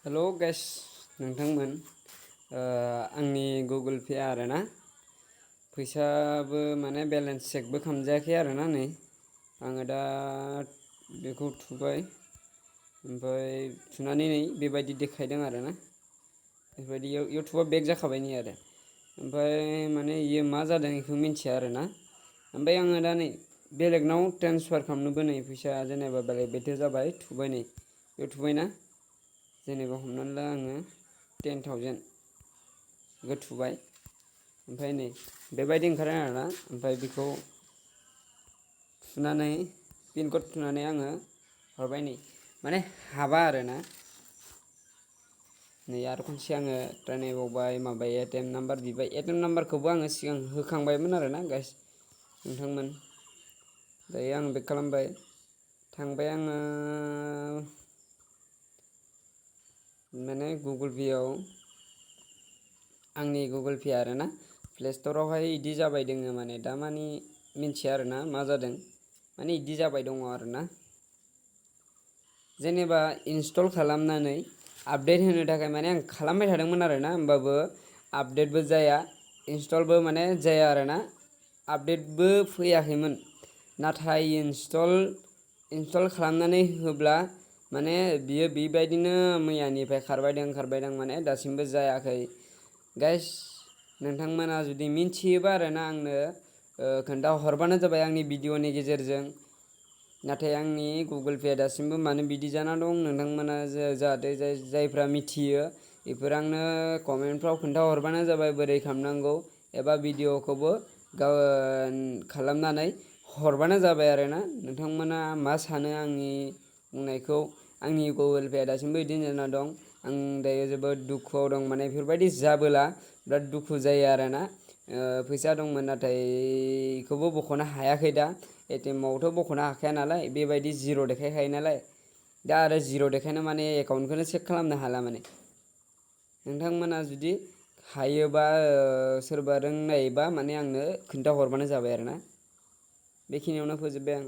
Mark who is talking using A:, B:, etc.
A: hello guys नोंथांमोन आंनि Google Pay आरोना फैसाबो माने बेलेन्स चेकबो खालामजायाखै आरोना नै आङो दा बेखौ थुबाय ओमफ्राय थुनानै नै बेबायदि देखायदों आरोना बेबायदि इउटुबा बेक जाखाबाय नै आरो ओमफ्राय माने इयो मा जादों बेखौ मिन्थिया आरोना ओमफ्राय आङो दा नै बेलेगनाव ट्रेन्सफार खालामनोबो नै फैसा जेनेबा बेलेग बेथो जाबाय थुबाय नै बेयाव थुबायना जेनेबा हमनानै ला आङो 10,000 बेखौ थुबाय ओमफ्राय नै बेबायदि ओंखारदों आरोना ओमफ्राय बेखौ थुनानै पिन कड थुनानै आङो हरबाय नै माने हाबा आरोना नै आरो खनसे आङो ट्राइ नायबावबाय माबाय एटिएम नाम्बार बिबाय एटिएम नाम्बारखौबो आङो सिगां होखांबायमोन आरोना गाइस नोंथांमोन दायो आं बेक खालामबाय थांबाय आङो माने गुगोल पेआव आंनि गुगोल पे आरोना प्ले स्ट'रावहाय इदि जाबाय दोङो माने दा मानि मिन्थिया आरोना मा जादों माने इदि जाबाय दङ आरोना जेनेबा इनस्टल खालामनानै आपडेट होनो थाखाय माने आं खालामबाय थादोंमोन आरोना होमबाबो आपडेटबो जाया इनस्टलबो माने जाया आरोना आपडेटबो फैयाखैमोन नाथाय इनस्टल खालामनानै होब्ला माने बियो बेबायदिनो मैयानिफ्राय खारबायदों माने दासिमबो जायाखै गाइस नोंथांमोना जुदि मिन्थियोबा आरोना आंनो खोन्थाहरबानो जाबाय आंनि भिडिअनि गेजेरजों नाथाय आंनि गुगोल पेआ दासिमबो मानो बिदि जाना दं नोंथांमोना जाहाथे जायफ्रा मिथियो बेफोर आंनो कमेन्टफ्राव खोन्थाहरबानो जाबाय बोरै खालामनांगौ एबा भिडिअखौबो खालामनानै हरबानो जाबाय आरोना नोंथांमोना मा सानो आंनि बुंनायखौ आंनि गुगोल पेआ दासिमबो बिदिनो जाना दं आं दायो जोबोद दुखुआव दं माने बेफोरबायदि जाबोला बिराद दुखु जायो आरोना फैसा दंमोन नाथाय बेखौबो बख'नो हायाखै दा एटिएमावथ' बख'नो हाखाया नालाय बेबायदि जिर' देखायखायो नालाय दा आरो जिर' देखायनो माने एकाउन्टखौनो चेक खालामनो हाला माने नोंथांमोना जुदि हायोबा सोरबा रोंनायबा माने आंनो खोन्थाहरबानो जाबाय आरोना बेखिनियावनो फोजोबबाय आं